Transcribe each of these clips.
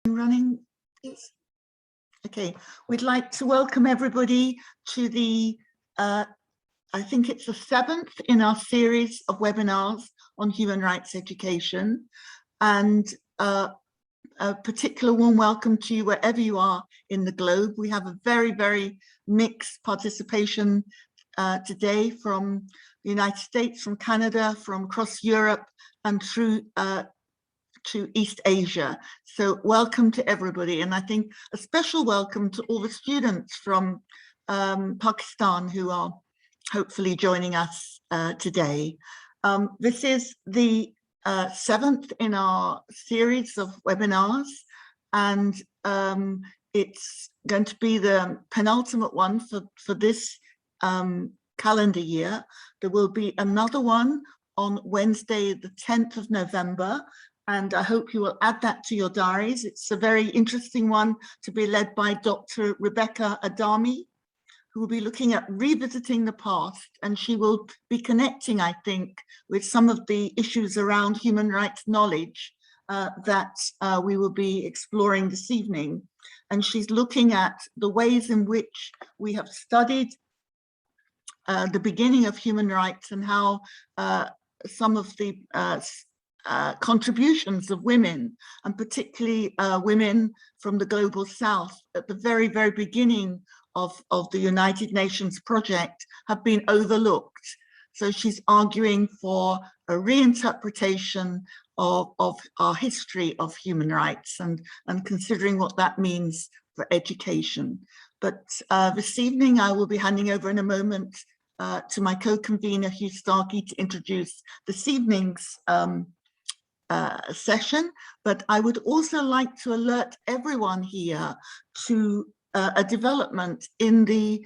Running, please. Okay, we'd like to welcome everybody to the, I think it's the 7th in our series of webinars on human rights education. And a particular warm welcome to you wherever you are in the globe. We have a very mixed participation today from the United States, from Canada, from across Europe, and through to East Asia. So welcome to everybody, and I think a special welcome to all the students from Pakistan who are hopefully joining us today. This is the 7th in our series of webinars, and it's going to be the penultimate one for this calendar year. There will be another one on Wednesday, the 10th of November, and I hope you will add that to your diaries. It's a very interesting one to be led by Dr. Rebecca Adami, who will be looking at revisiting the past, and she will be connecting, I think, with some of the issues around human rights knowledge that we will be exploring this evening. And she's looking at the ways in which we have studied the beginning of human rights and how some of the contributions of women, and particularly women from the global south at the very beginning of the United Nations project, have been overlooked. So she's arguing for a reinterpretation of our history of human rights and considering what that means for education. But this evening I will be handing over in a moment to my co-convener Hugh Starkey to introduce this evening's session, but I would also like to alert everyone here to a development in the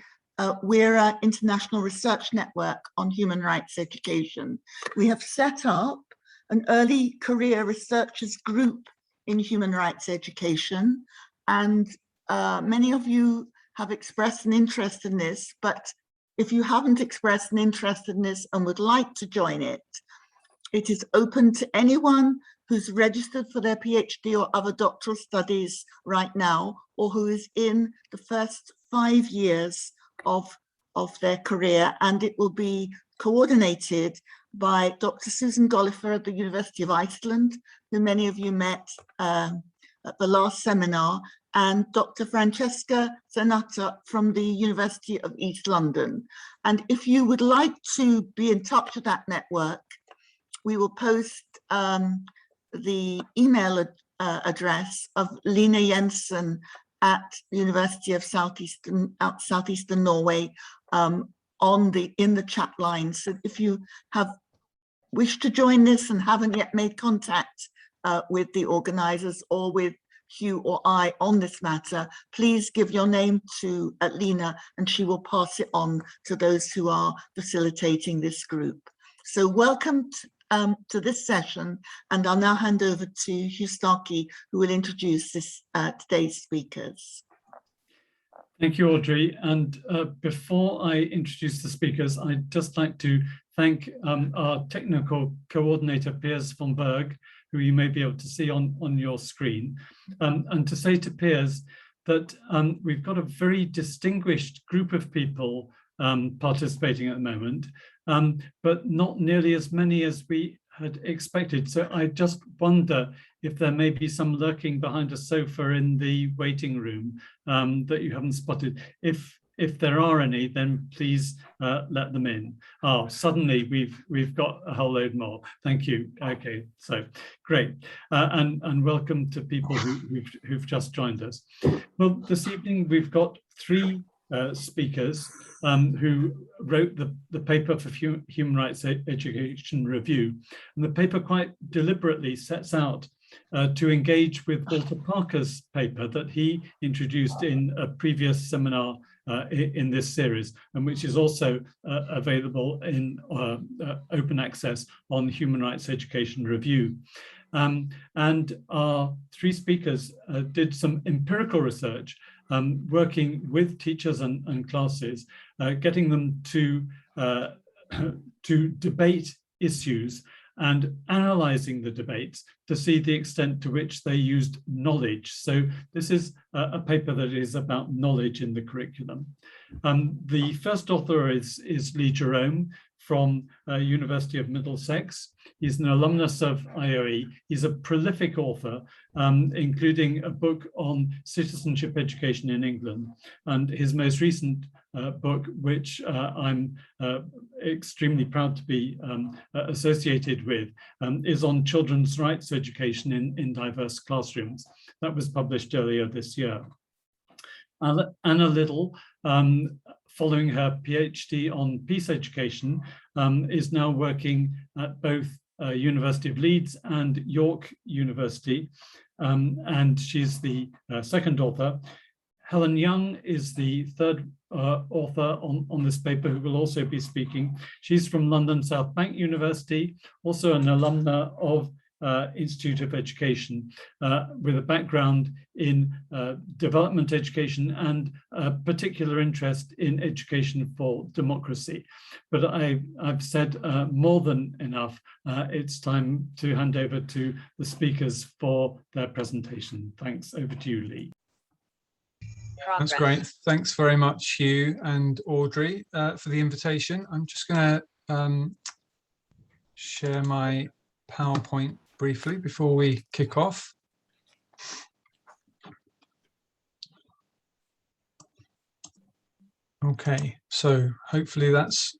WERA International Research Network on Human Rights Education. We have set up an early career researchers group in human rights education, and many of you have expressed an interest in this, but if you haven't expressed an interest in this and would like to join it, it is open to anyone who's registered for their PhD or other doctoral studies right now, or who is in the first 5 years of their career, and it will be coordinated by Dr. Susan Gollifer at the University of Iceland, who many of you met at the last seminar, and Dr. Francesca Zanata from the University of East London. And if you would like to be in touch with that network, we will post the email address of Lena Jensen at the University of Southeastern Norway in the chat line. So if you wish to join this and haven't yet made contact with the organizers or with Hugh or I on this matter, please give your name to Lena and she will pass it on to those who are facilitating this group. So welcome to this session, and I'll now hand over to Hugh Starkey, who will introduce today's speakers. Thank you, Audrey. And before I introduce the speakers, I'd just like to thank our technical coordinator, Piers von Berg, who you may be able to see on your screen, and to say to Piers that we've got a very distinguished group of people participating at the moment, but not nearly as many as we had expected. So I just wonder if there may be some lurking behind a sofa in the waiting room that you haven't spotted. If there are any, then please let them in. Oh, suddenly we've got a whole load more. Thank you. Okay, so great, and welcome to people who've just joined us. Well, this evening we've got 3 speakers who wrote the paper for Human Rights Education Review. And the paper quite deliberately sets out to engage with Walter Parker's paper that he introduced in a previous seminar in this series, and which is also available in open access on Human Rights Education Review. And our 3 speakers did some empirical research working with teachers and classes, getting them to debate issues and analysing the debates to see the extent to which they used knowledge. So this is a paper that is about knowledge in the curriculum. The first author is Lee Jerome from University of Middlesex. He's an alumnus of IOE. He's a prolific author, including a book on citizenship education in England. And his most recent book, which I'm extremely proud to be associated with, is on children's rights education in diverse classrooms. That was published earlier this year. Anna Liddle, following her PhD on peace education, is now working at both University of Leeds and York University, and she's the second author. Helen Young is the third author on this paper, who will also be speaking. She's from London South Bank University, also an alumna of Institute of Education, with a background in development education and a particular interest in education for democracy. But I've said more than enough. It's time to hand over to the speakers for their presentation. Thanks. Over to you, Lee. That's great. Thanks very much, Hugh and Audrey, for the invitation. I'm just going to share my PowerPoint briefly before we kick off. Okay, so hopefully that's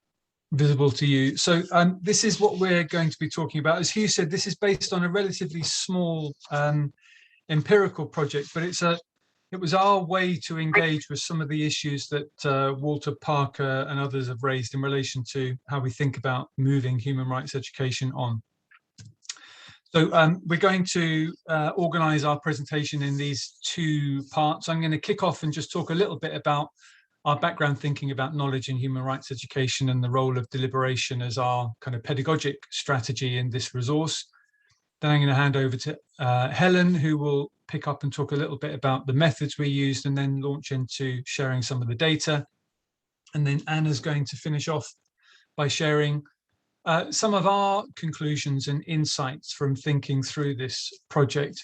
visible to you. So this is what we're going to be talking about. As Hugh said, this is based on a relatively small empirical project, but it was our way to engage with some of the issues that Walter Parker and others have raised in relation to how we think about moving human rights education on. So we're going to organise our presentation in these two parts. I'm going to kick off and just talk a little bit about our background thinking about knowledge in human rights education and the role of deliberation as our kind of pedagogic strategy in this resource. Then I'm going to hand over to Helen, who will pick up and talk a little bit about the methods we used and then launch into sharing some of the data. And then Anna's going to finish off by sharing some of our conclusions and insights from thinking through this project.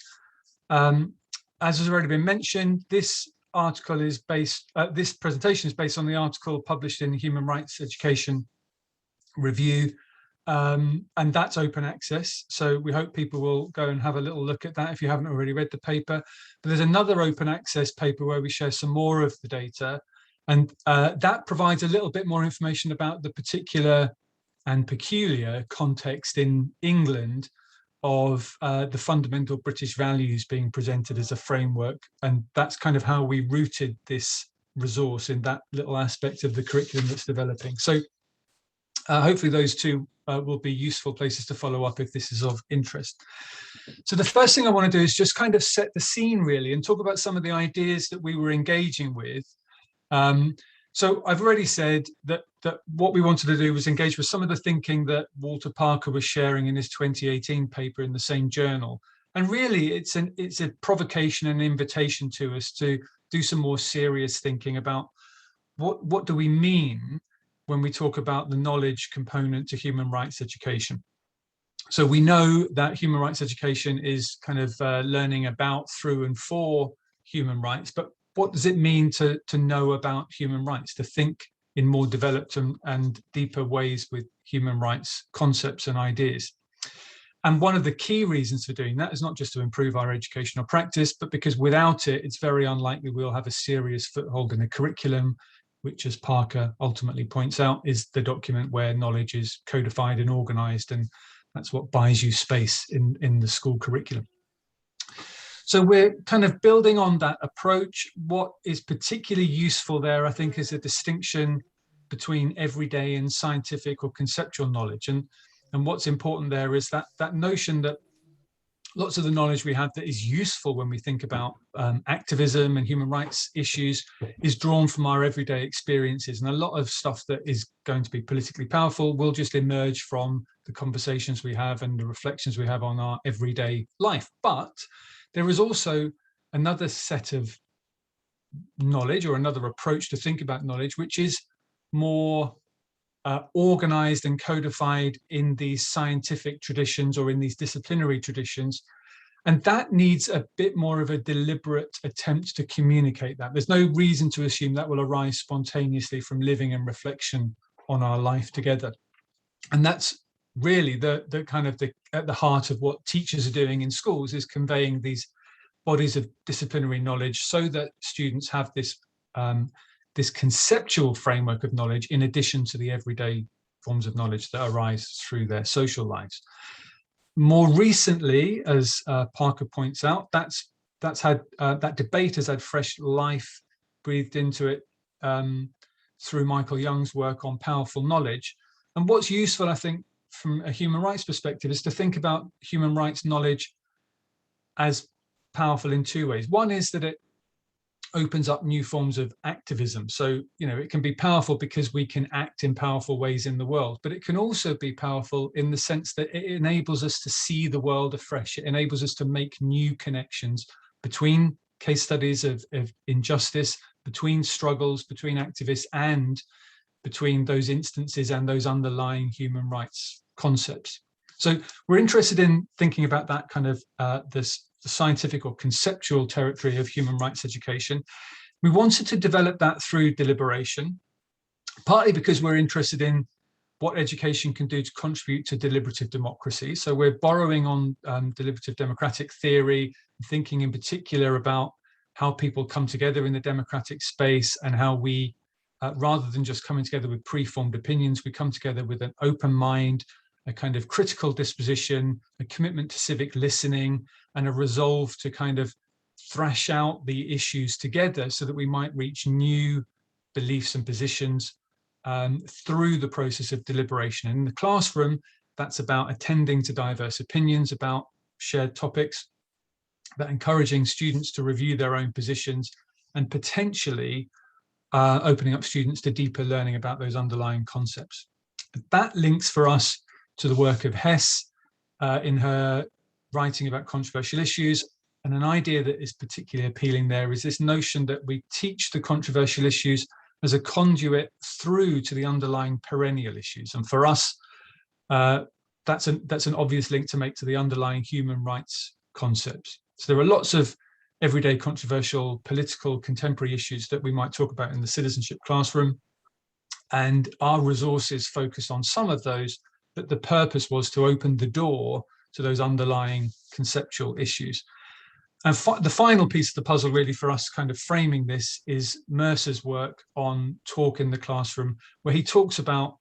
As has already been mentioned, this article is based, this presentation is based on the article published in the Human Rights Education Review, and that's open access. So we hope people will go and have a little look at that if you haven't already read the paper. But there's another open access paper where we share some more of the data, and that provides a little bit more information about the particular and peculiar context in England of the fundamental British values being presented as a framework. And that's kind of how we rooted this resource in that little aspect of the curriculum that's developing. So hopefully those two will be useful places to follow up if this is of interest. So the first thing I want to do is just kind of set the scene really and talk about some of the ideas that we were engaging with. So I've already said that what we wanted to do was engage with some of the thinking that Walter Parker was sharing in his 2018 paper in the same journal. And really it's a provocation and invitation to us to do some more serious thinking about what do we mean when we talk about the knowledge component to human rights education. So we know that human rights education is kind of learning about, through and for human rights, but what does it mean to know about human rights, to think in more developed and deeper ways with human rights concepts and ideas? And one of the key reasons for doing that is not just to improve our educational practice, but because without it, it's very unlikely we'll have a serious foothold in a curriculum, which, as Parker ultimately points out, is the document where knowledge is codified and organised, and that's what buys you space in the school curriculum. So we're kind of building on that approach. What is particularly useful there, I think, is a distinction between everyday and scientific or conceptual knowledge. And what's important there is that notion that lots of the knowledge we have that is useful when we think about activism and human rights issues is drawn from our everyday experiences. And a lot of stuff that is going to be politically powerful will just emerge from the conversations we have and the reflections we have on our everyday life. But there is also another set of knowledge or another approach to think about knowledge, which is more organized and codified in these scientific traditions or in these disciplinary traditions. And that needs a bit more of a deliberate attempt to communicate that. There's no reason to assume that will arise spontaneously from living and reflection on our life together. And that's really the kind of at the heart of what teachers are doing in schools, is conveying these bodies of disciplinary knowledge so that students have this this conceptual framework of knowledge in addition to the everyday forms of knowledge that arise through their social lives. More recently, as Parker points out, that debate has had fresh life breathed into it through Michael Young's work on powerful knowledge. And what's useful, I think, from a human rights perspective, is to think about human rights knowledge as powerful in two ways. One is that it opens up new forms of activism. So, you know, it can be powerful because we can act in powerful ways in the world, but it can also be powerful in the sense that it enables us to see the world afresh. It enables us to make new connections between case studies of injustice, between struggles, between activists, and between those instances and those underlying human rights concepts. So we're interested in thinking about that kind of the scientific or conceptual territory of human rights education. We wanted to develop that through deliberation, partly because we're interested in what education can do to contribute to deliberative democracy. So we're borrowing on deliberative democratic theory, thinking in particular about how people come together in the democratic space and how we, rather than just coming together with preformed opinions, we come together with an open mind, a kind of critical disposition, a commitment to civic listening, and a resolve to kind of thrash out the issues together so that we might reach new beliefs and positions through the process of deliberation. And in the classroom, that's about attending to diverse opinions about shared topics, about encouraging students to review their own positions, and potentially opening up students to deeper learning about those underlying concepts. That links for us to the work of Hess in her writing about controversial issues. And an idea that is particularly appealing there is this notion that we teach the controversial issues as a conduit through to the underlying perennial issues. And for us, that's an obvious link to make to the underlying human rights concepts. So there are lots of everyday controversial political contemporary issues that we might talk about in the citizenship classroom. And our resources focus on some of those, but the purpose was to open the door to those underlying conceptual issues. And the final piece of the puzzle really for us kind of framing this is Mercer's work on talk in the classroom, where he talks about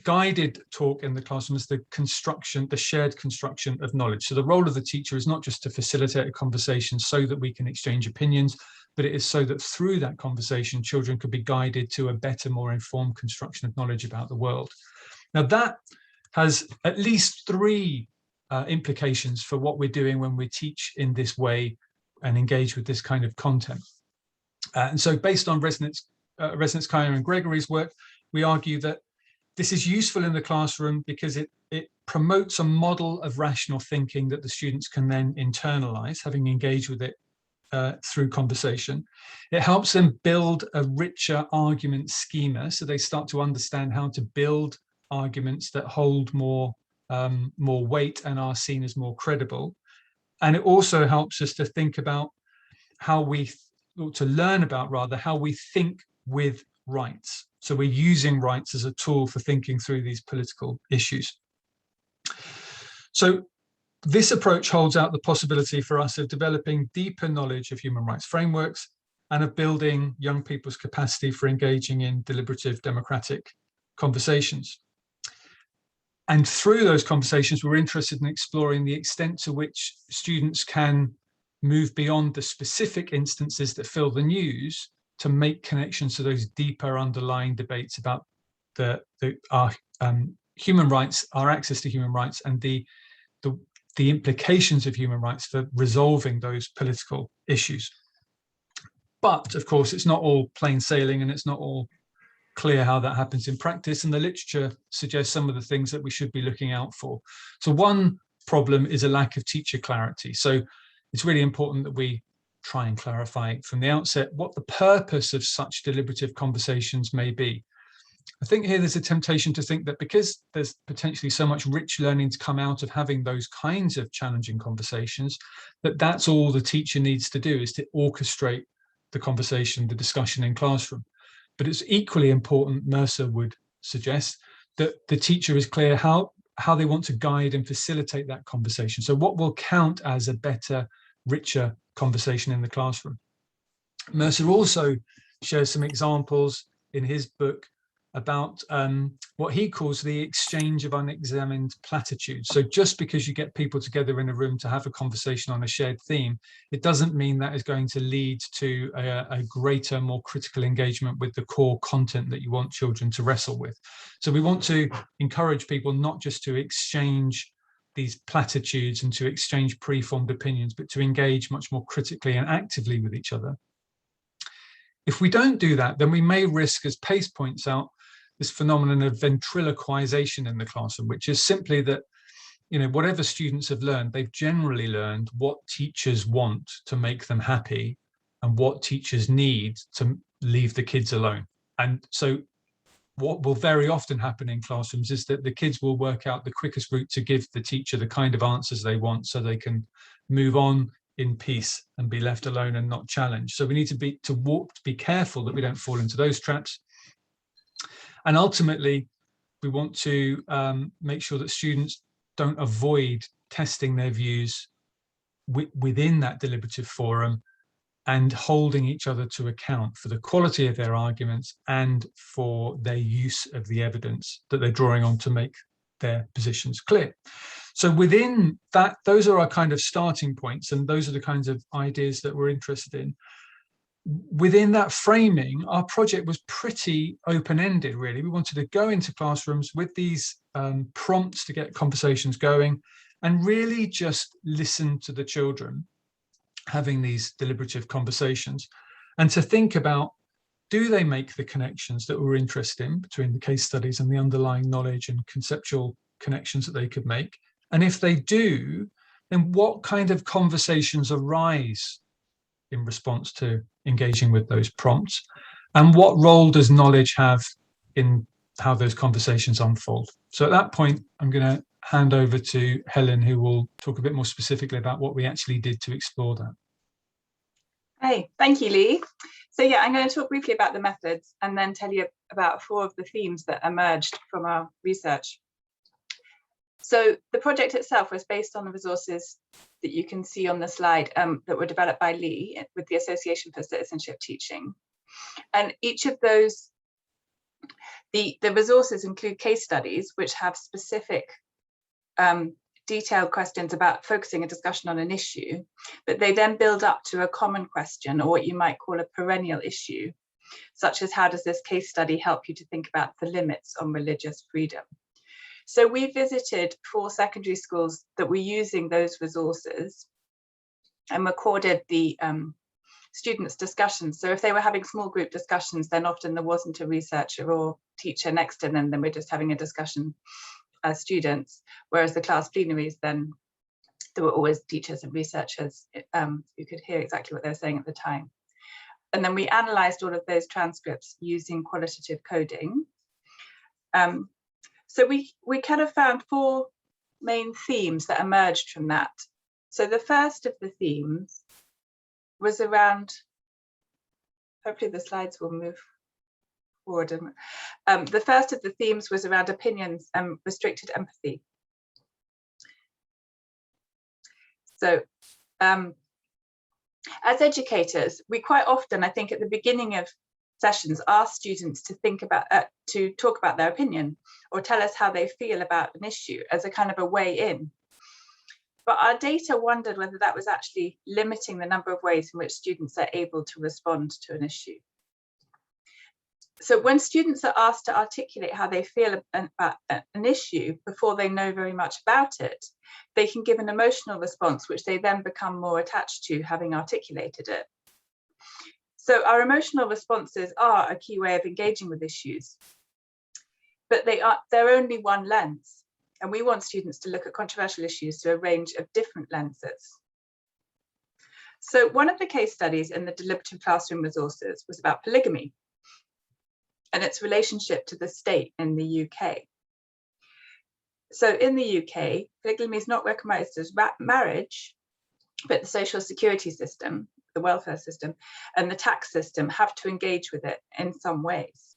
guided talk in the classroom as the shared construction of knowledge. So the role of the teacher is not just to facilitate a conversation so that we can exchange opinions, but it is so that through that conversation, children could be guided to a better, more informed construction of knowledge about the world. Now that has at least three implications for what we're doing when we teach in this way and engage with this kind of content. And so based on Resnitz, Kaya and Gregory's work, we argue that this is useful in the classroom because it promotes a model of rational thinking that the students can then internalize, having engaged with it through conversation. It helps them build a richer argument schema, so they start to understand how to build arguments that hold more weight and are seen as more credible. And it also helps us to think about how to learn about how we think with rights. So we're using rights as a tool for thinking through these political issues. So this approach holds out the possibility for us of developing deeper knowledge of human rights frameworks and of building young people's capacity for engaging in deliberative democratic conversations. And through those conversations, we're interested in exploring the extent to which students can move beyond the specific instances that fill the news to make connections to those deeper underlying debates about our human rights, our access to human rights, and the implications of human rights for resolving those political issues. But of course, it's not all plain sailing, and it's not all clear how that happens in practice, and the literature suggests some of the things that we should be looking out for. So one problem is a lack of teacher clarity. So it's really important that we try and clarify from the outset what the purpose of such deliberative conversations may be. I think here there's a temptation to think that because there's potentially so much rich learning to come out of having those kinds of challenging conversations, that that's all the teacher needs to do, is to orchestrate the conversation, the discussion in classroom. But it's equally important, Mercer would suggest, that the teacher is clear how they want to guide and facilitate that conversation. So what will count as a better, richer conversation in the classroom? Mercer also shares some examples in his book about what he calls the exchange of unexamined platitudes. So just because you get people together in a room to have a conversation on a shared theme, it doesn't mean that is going to lead to a greater, more critical engagement with the core content that you want children to wrestle with. So we want to encourage people not just to exchange these platitudes and to exchange preformed opinions, but to engage much more critically and actively with each other. If we don't do that, then we may risk, as Pace points out, this phenomenon of ventriloquization in the classroom, which is simply that, you know, whatever students have learned, they've generally learned what teachers want to make them happy and what teachers need to leave the kids alone. And so what will very often happen in classrooms is that the kids will work out the quickest route to give the teacher the kind of answers they want so they can move on in peace and be left alone and not challenged. So we need to be careful that we don't fall into those traps. And ultimately, we want to make sure that students don't avoid testing their views within that deliberative forum and holding each other to account for the quality of their arguments and for their use of the evidence that they're drawing on to make their positions clear. So within that, those are our kind of starting points, and those are the kinds of ideas that we're interested in. Within that framing, our project was pretty open-ended, really. We wanted to go into classrooms with these prompts to get conversations going and really just listen to the children having these deliberative conversations and to think about, do they make the connections that we're interested in between the case studies and the underlying knowledge and conceptual connections that they could make? And if they do, then what kind of conversations arise in response to engaging with those prompts? And what role does knowledge have in how those conversations unfold? So at that point, I'm going to hand over to Helen, who will talk a bit more specifically about what we actually did to explore that. Hey, thank you, Lee. So yeah, I'm going to talk briefly about the methods and then tell you about 4 of the themes that emerged from our research. So the project itself was based on the resources that you can see on the slide that were developed by Lee with the Association for Citizenship Teaching. And each of those, the resources include case studies which have specific detailed questions about focusing a discussion on an issue, but they then build up to a common question, or what you might call a perennial issue, such as how does this case study help you to think about the limits on religious freedom? So we visited 4 secondary schools that were using those resources and recorded the students' discussions. So if they were having small group discussions, then often there wasn't a researcher or teacher next to them, then we're just having a discussion as students, whereas the class plenaries, then there were always teachers and researchers who could hear exactly what they were saying at the time. And then we analysed all of those transcripts using qualitative coding. So we kind of found 4 main themes that emerged from that. So the first of the themes was around, hopefully the slides will move forward. The first of the themes was around opinions and restricted empathy. So as educators, we quite often, I think at the beginning of sessions, ask students to think about, to talk about their opinion or tell us how they feel about an issue as a kind of a way in. But our data wondered whether that was actually limiting the number of ways in which students are able to respond to an issue. So when students are asked to articulate how they feel about an issue before they know very much about it, they can give an emotional response, which they then become more attached to having articulated it. So our emotional responses are a key way of engaging with issues, but they're only one lens. And we want students to look at controversial issues through a range of different lenses. So one of the case studies in the deliberative classroom resources was about polygamy and its relationship to the state in the UK. So in the UK, polygamy is not recognised as marriage, but the social security system, the welfare system, and the tax system have to engage with it in some ways.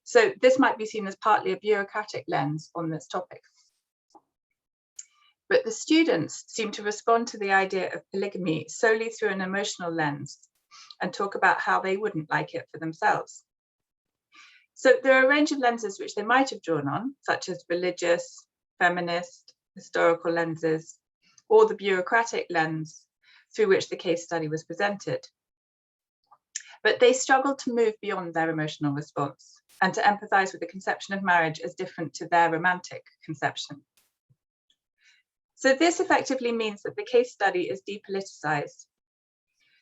So this might be seen as partly a bureaucratic lens on this topic. But the students seem to respond to the idea of polygamy solely through an emotional lens and talk about how they wouldn't like it for themselves. So there are a range of lenses which they might have drawn on, such as religious, feminist, historical lenses, or the bureaucratic lens through which the case study was presented. But they struggled to move beyond their emotional response and to empathise with the conception of marriage as different to their romantic conception. So this effectively means that the case study is depoliticised.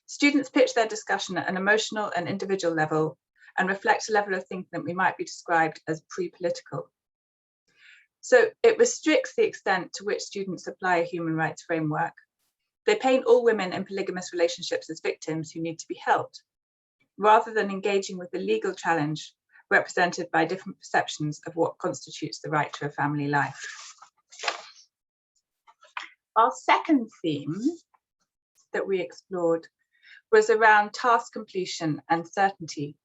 Students pitch their discussion at an emotional and individual level and reflect a level of thinking that we might be described as pre-political. So it restricts the extent to which students apply a human rights framework. They paint all women in polygamous relationships as victims who need to be helped, rather than engaging with the legal challenge represented by different perceptions of what constitutes the right to a family life. Our second theme that we explored was around task completion and certainty.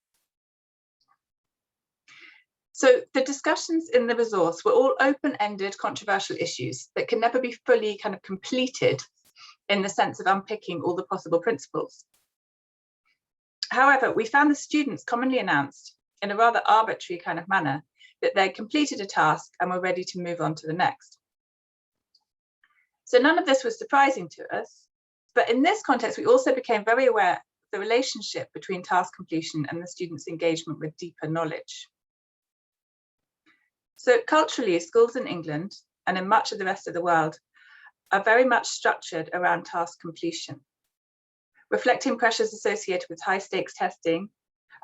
So the discussions in the resource were all open-ended controversial issues that can never be fully kind of completed in the sense of unpicking all the possible principles. However, we found the students commonly announced in a rather arbitrary kind of manner that they'd completed a task and were ready to move on to the next. So none of this was surprising to us, but in this context, we also became very aware of the relationship between task completion and the students' engagement with deeper knowledge. So culturally, schools in England and in much of the rest of the world are very much structured around task completion, reflecting pressures associated with high stakes testing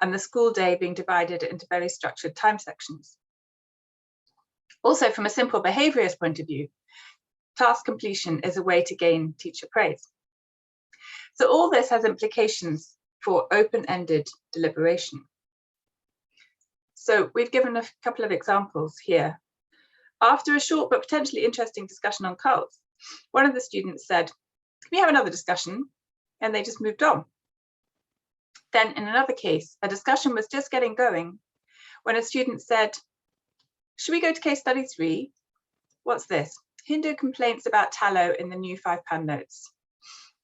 and the school day being divided into very structured time sections. Also, from a simple behaviourist point of view, task completion is a way to gain teacher praise. So all this has implications for open-ended deliberation. So we've given a couple of examples here. After a short but potentially interesting discussion on cults, one of the students said, "Can we have another discussion?" And they just moved on. Then in another case, a discussion was just getting going when a student said, "Should we go to case study 3? What's this? Hindu complaints about tallow in the new £5 notes."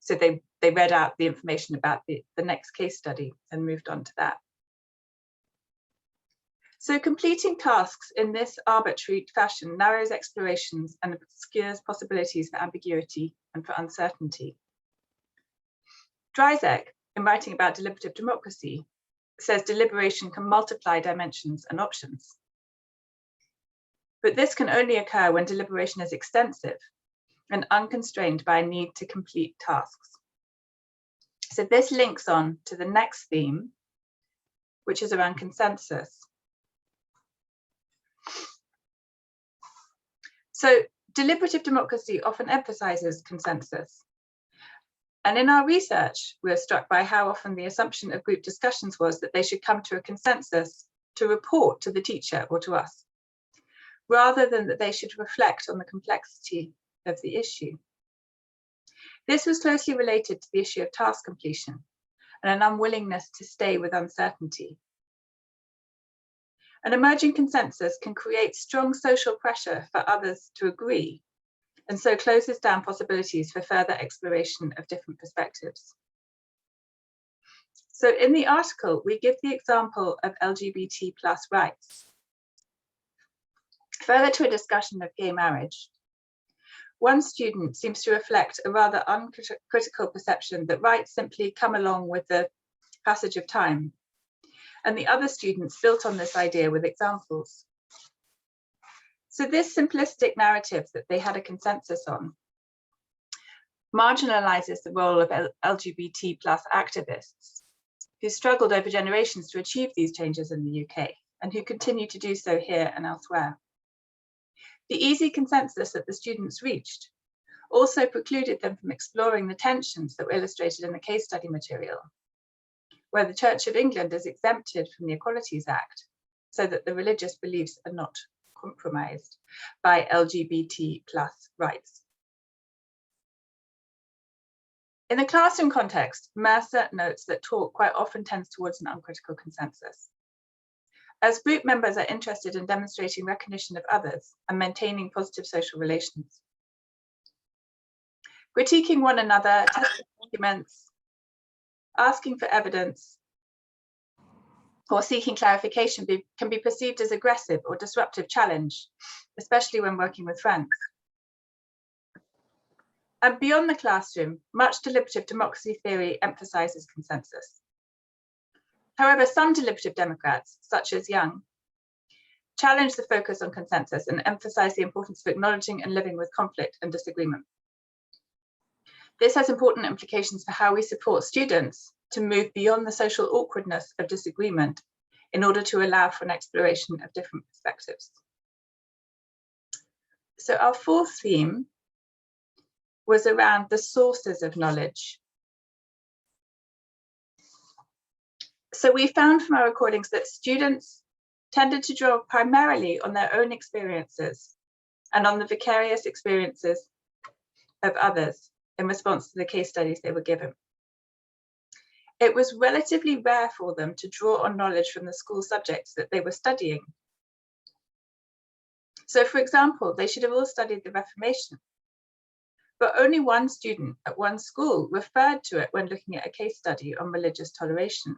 So they read out the information about the next case study and moved on to that. So completing tasks in this arbitrary fashion narrows explorations and obscures possibilities for ambiguity and for uncertainty. Dryzek, in writing about deliberative democracy, says deliberation can multiply dimensions and options. But this can only occur when deliberation is extensive and unconstrained by a need to complete tasks. So this links on to the next theme, which is around consensus. So deliberative democracy often emphasizes consensus. And in our research, we were struck by how often the assumption of group discussions was that they should come to a consensus to report to the teacher or to us, rather than that they should reflect on the complexity of the issue. This was closely related to the issue of task completion and an unwillingness to stay with uncertainty. An emerging consensus can create strong social pressure for others to agree, and so closes down possibilities for further exploration of different perspectives. So in the article, we give the example of LGBT+ rights. Further to a discussion of gay marriage, one student seems to reflect a rather uncritical perception that rights simply come along with the passage of time, and the other students built on this idea with examples. So this simplistic narrative that they had a consensus on marginalizes the role of LGBT+ activists who struggled over generations to achieve these changes in the UK and who continue to do so here and elsewhere. The easy consensus that the students reached also precluded them from exploring the tensions that were illustrated in the case study material, where the Church of England is exempted from the Equalities Act so that the religious beliefs are not compromised by LGBT+ rights. In the classroom context, Mercer notes that talk quite often tends towards an uncritical consensus. As group members are interested in demonstrating recognition of others and maintaining positive social relations. Critiquing one another, testing arguments, asking for evidence, or seeking clarification can be perceived as aggressive or disruptive challenge, especially when working with friends. And beyond the classroom, much deliberative democracy theory emphasizes consensus. However, some deliberative Democrats, such as Young, challenge the focus on consensus and emphasize the importance of acknowledging and living with conflict and disagreement. This has important implications for how we support students to move beyond the social awkwardness of disagreement in order to allow for an exploration of different perspectives. So our fourth theme was around the sources of knowledge. So we found from our recordings that students tended to draw primarily on their own experiences and on the vicarious experiences of others in response to the case studies they were given. It was relatively rare for them to draw on knowledge from the school subjects that they were studying. So for example, they should have all studied the Reformation, but only one student at one school referred to it when looking at a case study on religious toleration.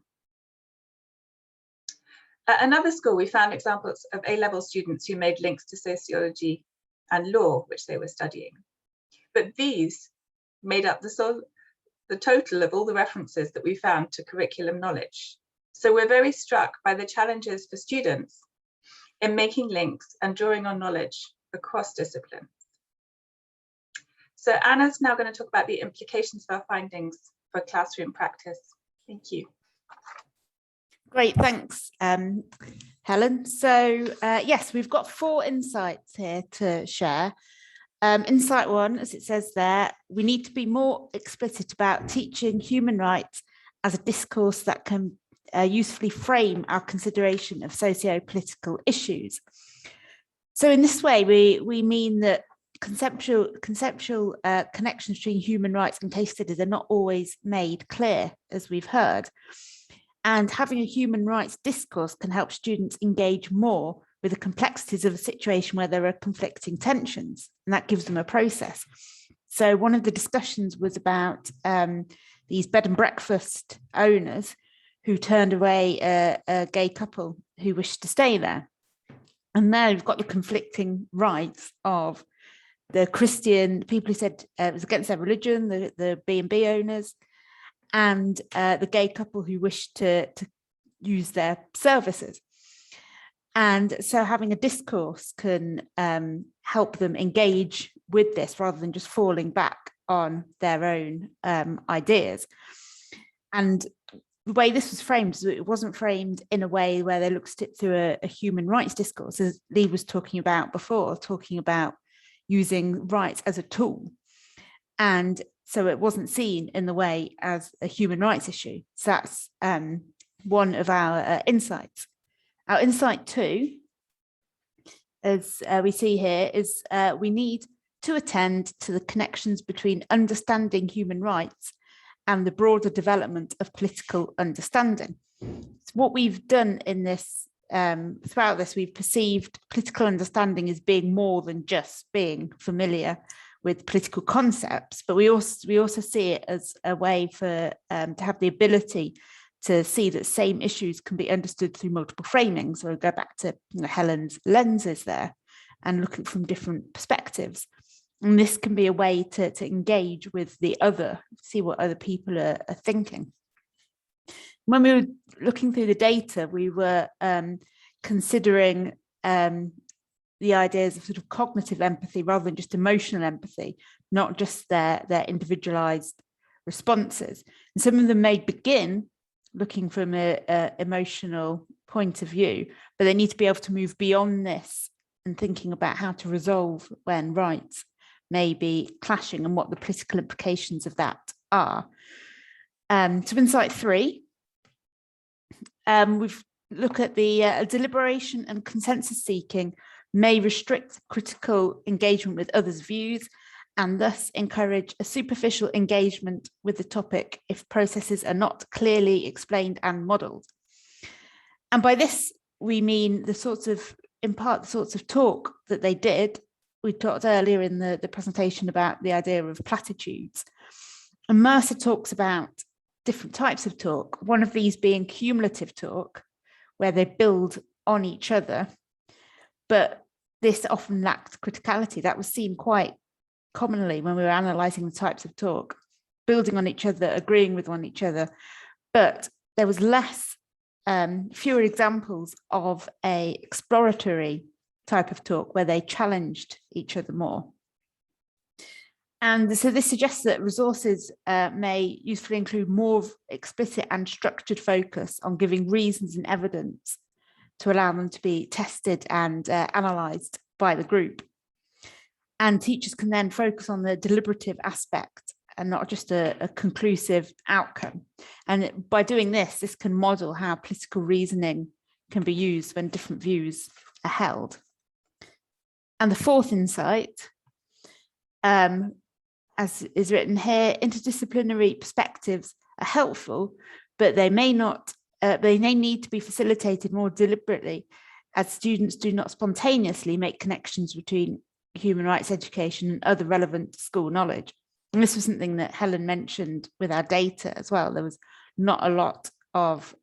At another school, we found examples of A-level students who made links to sociology and law, which they were studying. But these made up the total of all the references that we found to curriculum knowledge. So we're very struck by the challenges for students in making links and drawing on knowledge across disciplines. So Anna's now going to talk about the implications of our findings for classroom practice. Thank you. Great, thanks, Helen. So yes, we've got 4 insights here to share. Insight 1, as it says there, we need to be more explicit about teaching human rights as a discourse that can usefully frame our consideration of socio-political issues. So in this way, we mean that conceptual connections between human rights and case studies are not always made clear, as we've heard. And having a human rights discourse can help students engage more with the complexities of a situation where there are conflicting tensions, and that gives them a process. So one of the discussions was about these bed and breakfast owners who turned away a gay couple who wished to stay there. And now you've got the conflicting rights of the Christian people who said it was against their religion, the B&B owners, and the gay couple who wished to use their services. And so having a discourse can help them engage with this rather than just falling back on their own ideas. And the way this was framed, it wasn't framed in a way where they looked at it through a human rights discourse, as Lee was talking about before, talking about using rights as a tool. And so it wasn't seen in the way as a human rights issue. So that's one of our insights. Our insight 2, as we see here, is we need to attend to the connections between understanding human rights and the broader development of political understanding. So what we've done in this, throughout this, we've perceived political understanding as being more than just being familiar with political concepts, but we also see it as a way for to have the ability to see that same issues can be understood through multiple framings. So we'll go back to Helen's lenses there and looking from different perspectives. And this can be a way to engage with the other, see what other people are thinking. When we were looking through the data, we were considering the ideas of sort of cognitive empathy rather than just emotional empathy, not just their individualized responses. And some of them may begin looking from an emotional point of view, but they need to be able to move beyond this and thinking about how to resolve when rights may be clashing and what the political implications of that are. To insight 3, we've looked at the deliberation and consensus seeking may restrict critical engagement with others' views and thus encourage a superficial engagement with the topic if processes are not clearly explained and modelled. And by this, we mean the sorts of talk that they did. We talked earlier in the presentation about the idea of platitudes. And Mercer talks about different types of talk, one of these being cumulative talk, where they build on each other, but this often lacked criticality. That was seen quite commonly when we were analysing the types of talk, building on each other, agreeing with one each other, but there was fewer examples of a exploratory type of talk where they challenged each other more. And so this suggests that resources may usefully include more explicit and structured focus on giving reasons and evidence to allow them to be tested and analysed by the group. And teachers can then focus on the deliberative aspect and not just a conclusive outcome. And by doing this, this can model how political reasoning can be used when different views are held. And the fourth insight, as is written here, interdisciplinary perspectives are helpful, but they may need to be facilitated more deliberately, as students do not spontaneously make connections between human rights education and other relevant school knowledge. And this was something that Helen mentioned with our data as well. There was not a lot of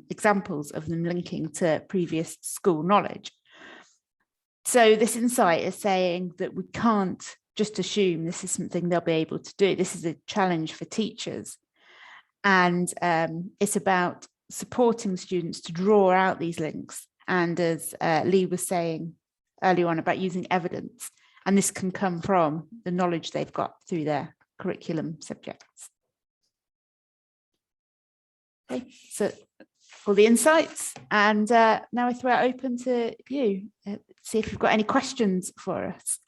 examples of them linking to previous school knowledge. So this insight is saying that we can't just assume this is something they'll be able to do. This is a challenge for teachers. And it's about supporting students to draw out these links. And as Lee was saying earlier on about using evidence, and this can come from the knowledge they've got through their curriculum subjects. Okay, so all the insights, and now I throw it open to you. See if you've got any questions for us.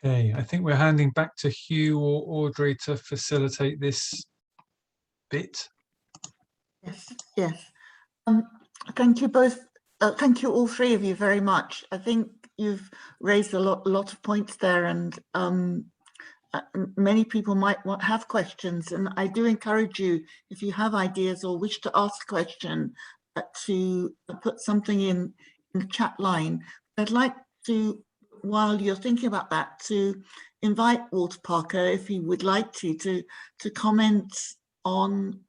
Okay, I think we're handing back to Hugh or Audrey to facilitate this bit. Yes. Thank you both. Thank you, all three of you, very much. I think you've raised a lot of points there, and many people might have questions. And I do encourage you, if you have ideas or wish to ask a question, to put something in the chat line. I'd like to, while you're thinking about that, to invite Walter Parker, if he would like to comment on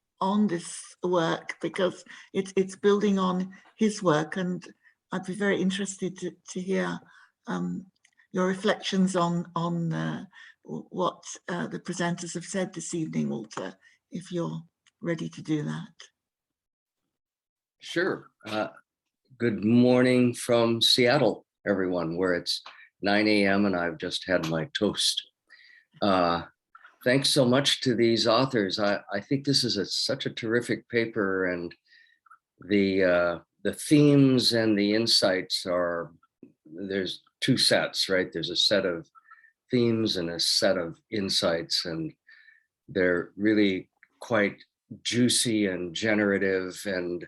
this work, because it's building on his work, and I'd be very interested to hear your reflections on what the presenters have said this evening, Walter, if you're ready to do that. Sure. Good morning from Seattle, everyone, where it's 9 a.m. and I've just had my toast. Thanks so much to these authors. I think this is such a terrific paper, and the themes and the insights are, there's two sets, right? There's a set of themes and a set of insights, and they're really quite juicy and generative, and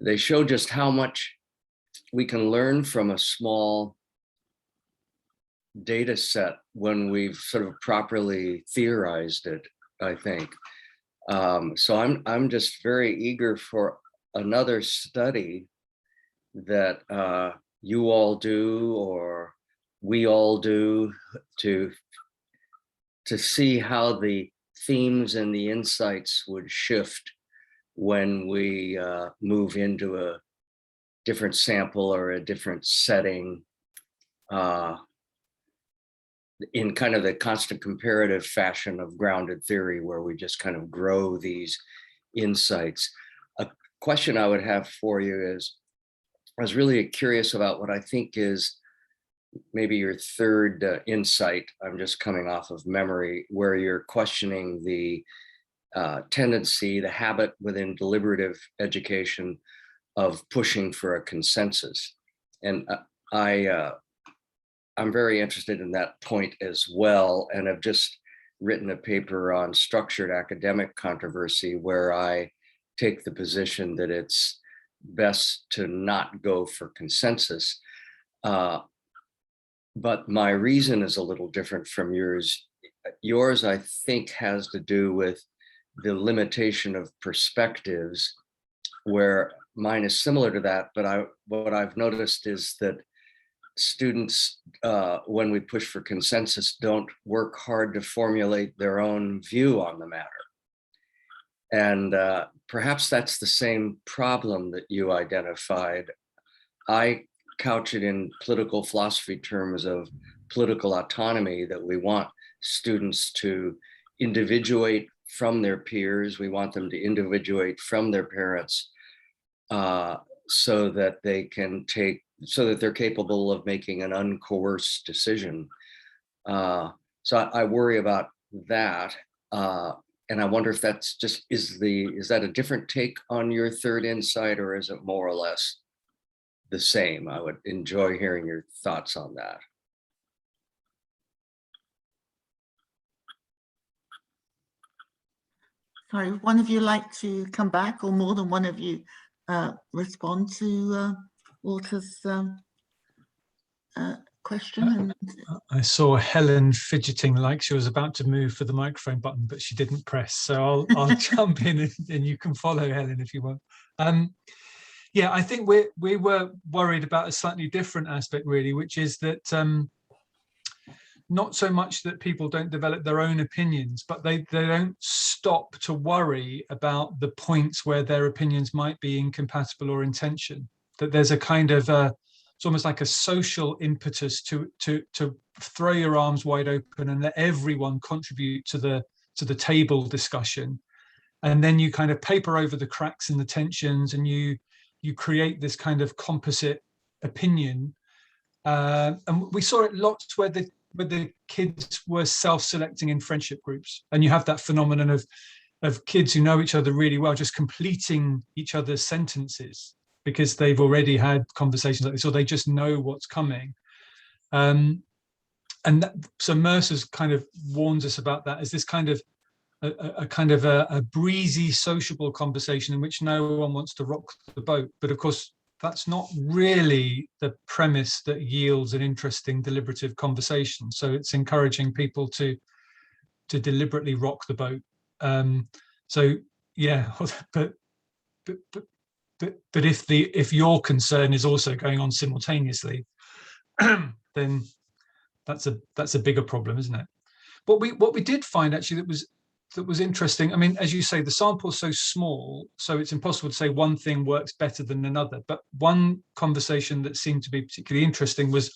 they show just how much we can learn from a small data set when we've sort of properly theorized it, I think. So I'm just very eager for another study that you all do, or we all do, to see how the themes and the insights would shift when we move into a different sample or a different setting, in kind of the constant comparative fashion of grounded theory, where we just kind of grow these insights. A question I would have for you is, I was really curious about what I think is maybe your third insight. I'm just coming off of memory, where you're questioning the tendency, the habit within deliberative education of pushing for a consensus. And I I'm very interested in that point as well, and I've just written a paper on structured academic controversy where I take the position that it's best to not go for consensus. But my reason is a little different from yours. Yours, I think, has to do with the limitation of perspectives, where mine is similar to that. But what I've noticed is that students, when we push for consensus, don't work hard to formulate their own view on the matter. And perhaps that's the same problem that you identified. I couch it in political philosophy terms of political autonomy, that we want students to individuate from their peers. We want them to individuate from their parents, so that they're capable of making an uncoerced decision. So I worry about that. And I wonder if that's just, is that a different take on your third insight, or is it more or less the same? I would enjoy hearing your thoughts on that. Sorry, would one of you like to come back, or more than one of you respond to Walter's question? I saw Helen fidgeting like she was about to move for the microphone button, but she didn't press. So I'll jump in, and you can follow Helen if you want. Yeah, I think we were worried about a slightly different aspect, really, which is that not so much that people don't develop their own opinions, but they don't stop to worry about the points where their opinions might be incompatible or in tension. That there's a kind of it's almost like a social impetus to throw your arms wide open and let everyone contribute to the table discussion, and then you kind of paper over the cracks and the tensions, and you create this kind of composite opinion. And we saw it lots where the kids were self-selecting in friendship groups, and you have that phenomenon of kids who know each other really well just completing each other's sentences because they've already had conversations like this, or they just know what's coming. So Mercer's kind of warns us about that as this kind of a breezy, sociable conversation in which no one wants to rock the boat. But of course, that's not really the premise that yields an interesting deliberative conversation. So it's encouraging people to deliberately rock the boat. So yeah, but if your concern is also going on simultaneously, then that's a bigger problem, isn't it? What we did find actually that was interesting. I mean, as you say, the sample's so small, so it's impossible to say one thing works better than another. But one conversation that seemed to be particularly interesting was,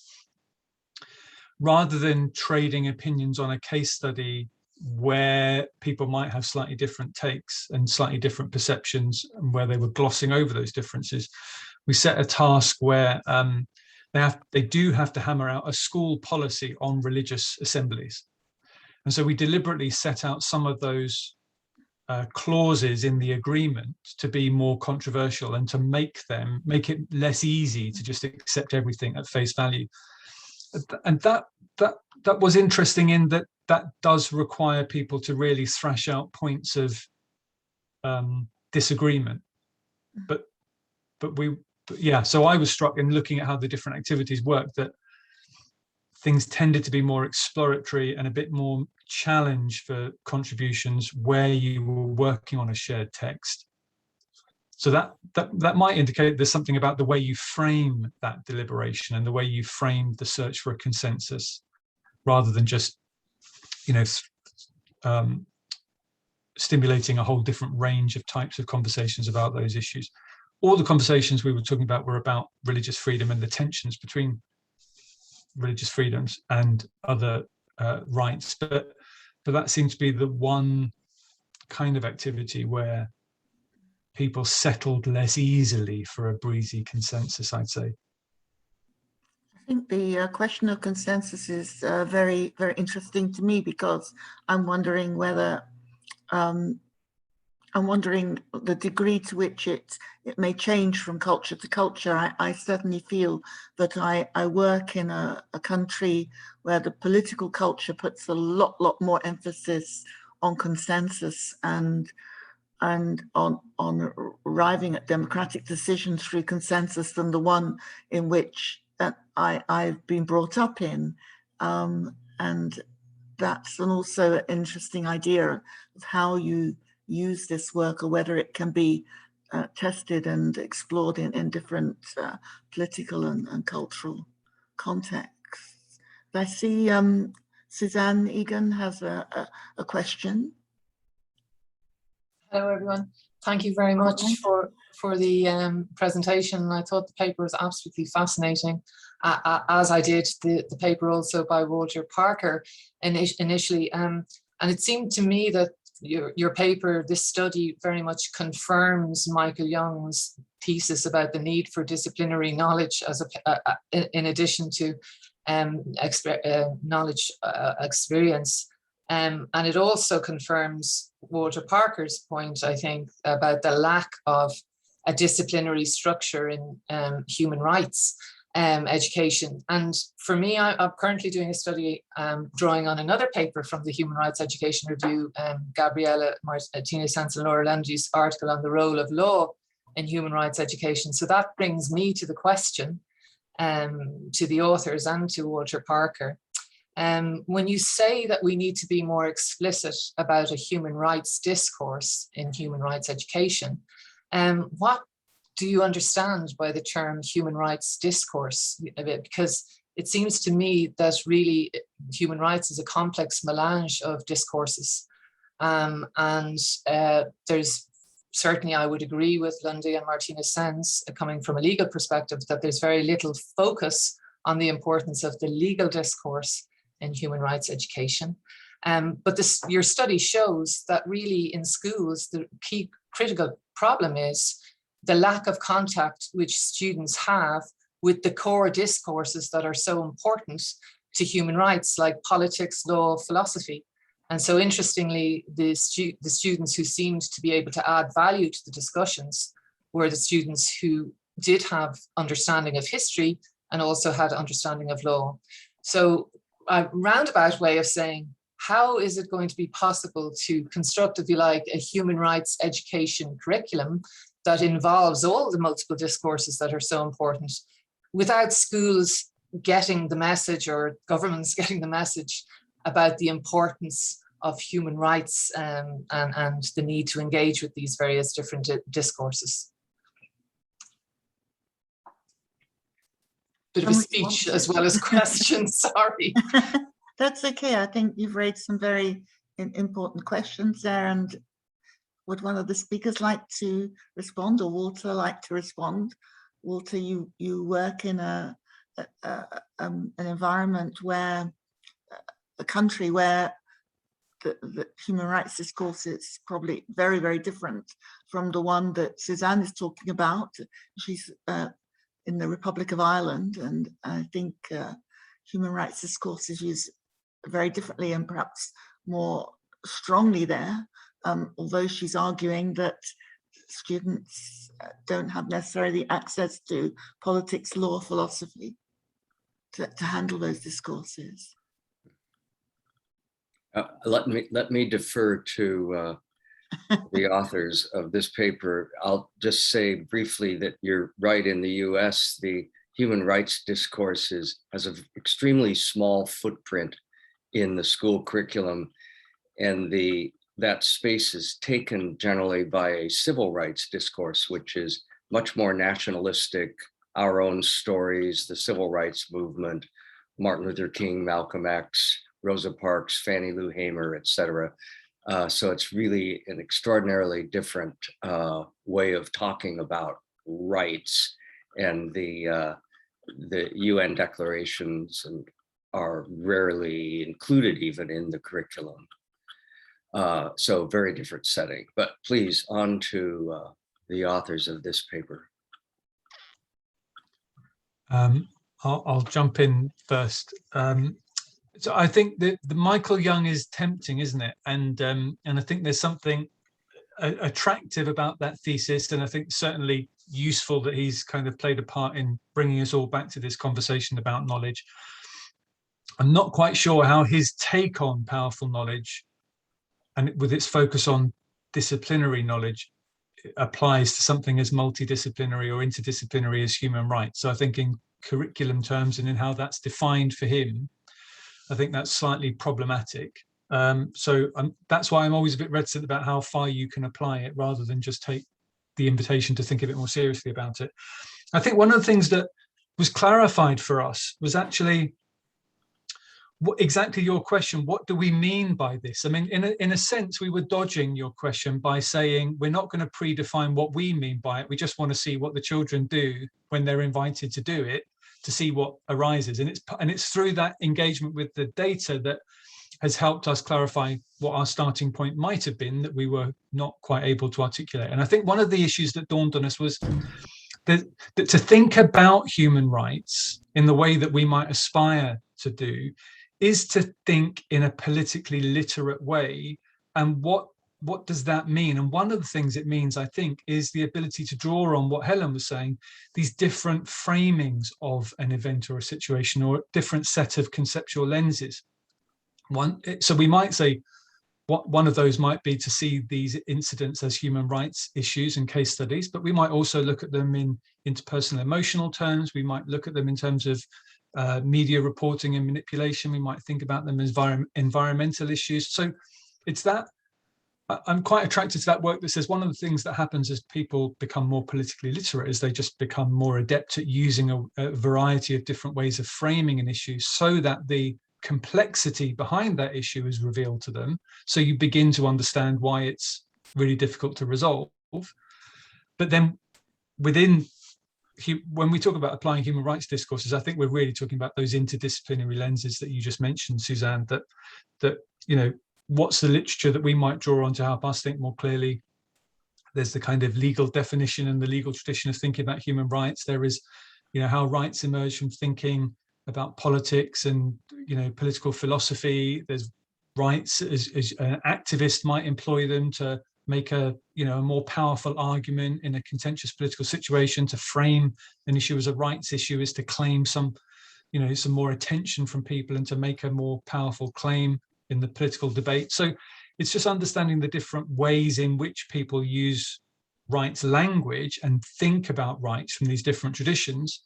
rather than trading opinions on a case study where people might have slightly different takes and slightly different perceptions, and where they were glossing over those differences, we set a task where they do have to hammer out a school policy on religious assemblies. And so we deliberately set out some of those clauses in the agreement to be more controversial and to make it less easy to just accept everything at face value. And that was interesting in that does require people to really thrash out points of disagreement. But yeah, so I was struck in looking at how the different activities worked that things tended to be more exploratory and a bit more challenge for contributions where you were working on a shared text. So that might indicate there's something about the way you frame that deliberation and the way you frame the search for a consensus, rather than just, stimulating a whole different range of types of conversations about those issues. All the conversations we were talking about were about religious freedom and the tensions between religious freedoms and other rights, but that seems to be the one kind of activity where people settled less easily for a breezy consensus, I'd say. I think the question of consensus is very, very interesting to me, because I'm wondering whether I'm wondering the degree to which it may change from culture to culture. I certainly feel that I work in a country where the political culture puts a lot more emphasis on consensus and on arriving at democratic decisions through consensus than the one in which I've been brought up in. And that's also an interesting idea of how you use this work, or whether it can be tested and explored in different political and cultural contexts. I see Suzanne Egan has a question. Hello, everyone. Thank you very much for the presentation. I thought the paper was absolutely fascinating, as I did the paper also by Walter Parker initially. And it seemed to me that your paper, this study, very much confirms Michael Young's thesis about the need for disciplinary knowledge as in addition to knowledge experience. And it also confirms Walter Parker's point, I think, about the lack of a disciplinary structure in human rights education. And for me, I'm currently doing a study drawing on another paper from the Human Rights Education Review, Gabriela Martinez-Sanz and Laura Landry's article on the role of law in human rights education. So that brings me to the question, to the authors and to Walter Parker. When you say that we need to be more explicit about a human rights discourse in human rights education, what do you understand by the term human rights discourse? Because it seems to me that really human rights is a complex melange of discourses. There's certainly, I would agree with Lundy and Martinez-Sanz, coming from a legal perspective, that there's very little focus on the importance of the legal discourse in human rights education. But your study shows that really in schools, the key critical problem is the lack of contact which students have with the core discourses that are so important to human rights, like politics, law, philosophy. And so interestingly, the students who seemed to be able to add value to the discussions were the students who did have understanding of history and also had understanding of law. So a roundabout way of saying, how is it going to be possible to construct, if you like, a human rights education curriculum that involves all the multiple discourses that are so important without schools getting the message, or governments getting the message about the importance of human rights and the need to engage with these various different discourses? Bit of a speech as well as questions, sorry. That's okay. I think you've raised some very important questions there. And would one of the speakers like to respond, or Walter like to respond? Walter, you work in an environment where, a country where the human rights discourse is probably very, very different from the one that Suzanne is talking about. She's in the Republic of Ireland, and I think human rights discourse is used very differently and perhaps more strongly there, although she's arguing that students don't have necessarily access to politics, law, philosophy to handle those discourses. Let me defer to the authors of this paper. I'll just say briefly that you're right. In the US, the human rights discourse has an extremely small footprint in the school curriculum, and that space is taken generally by a civil rights discourse, which is much more nationalistic, our own stories, the civil rights movement, Martin Luther King, Malcolm X, Rosa Parks, Fannie Lou Hamer, et cetera. So it's really an extraordinarily different way of talking about rights, and the UN declarations are rarely included even in the curriculum. So very different setting, but please, on to the authors of this paper. I'll jump in first. So I think that the Michael Young is tempting, isn't it? And I think there's something attractive about that thesis, and I think certainly useful that he's kind of played a part in bringing us all back to this conversation about knowledge. I'm not quite sure how his take on powerful knowledge, and with its focus on disciplinary knowledge, applies to something as multidisciplinary or interdisciplinary as human rights. So I think in curriculum terms and in how that's defined for him, I think that's slightly problematic. That's why I'm always a bit reticent about how far you can apply it, rather than just take the invitation to think a bit more seriously about it. I think one of the things that was clarified for us was actually exactly your question. What do we mean by this? I mean, in a sense, we were dodging your question by saying we're not going to predefine what we mean by it. We just want to see what the children do when they're invited to do it, to see what arises. And it's through that engagement with the data that has helped us clarify what our starting point might have been that we were not quite able to articulate. And I think one of the issues that dawned on us was that to think about human rights in the way that we might aspire to do is to think in a politically literate way. And what does that mean? And one of the things it means, I think, is the ability to draw on what Helen was saying, these different framings of an event or a situation, or a different set of conceptual lenses. So we might say one of those might be to see these incidents as human rights issues and case studies, but we might also look at them in interpersonal emotional terms. We might look at them in terms of media reporting and manipulation. We might think about them as environmental issues. So it's that I'm quite attracted to that work that says one of the things that happens as people become more politically literate is they just become more adept at using a variety of different ways of framing an issue, so that the complexity behind that issue is revealed to them. So you begin to understand why it's really difficult to resolve. But then when we talk about applying human rights discourses, I think we're really talking about those interdisciplinary lenses that you just mentioned, Suzanne, that you know, what's the literature that we might draw on to help us think more clearly? There's the kind of legal definition and the legal tradition of thinking about human rights. There is, you know, how rights emerge from thinking about politics and, you know, political philosophy. There's rights as an activist might employ them to make a more powerful argument in a contentious political situation. To frame an issue as a rights issue is to claim some more attention from people and to make a more powerful claim in the political debate. So it's just understanding the different ways in which people use rights language and think about rights from these different traditions.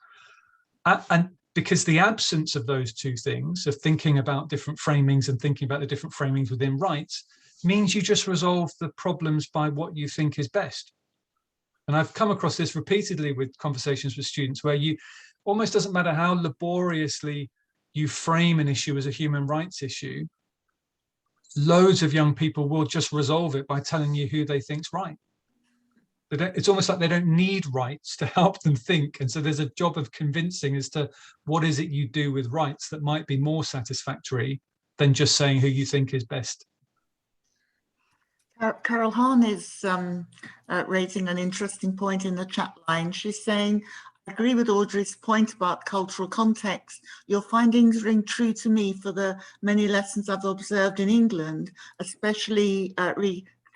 And because the absence of those two things, of thinking about different framings and thinking about the different framings within rights, means you just resolve the problems by what you think is best. And I've come across this repeatedly with conversations with students, where you almost doesn't matter how laboriously you frame an issue as a human rights issue, loads of young people will just resolve it by telling you who they think's right. It's almost like they don't need rights to help them think. And so there's a job of convincing as to what is it you do with rights that might be more satisfactory than just saying who you think is best. Carol Hahn is raising an interesting point in the chat line. She's saying, I agree with Audrey's point about cultural context. Your findings ring true to me for the many lessons I've observed in England, especially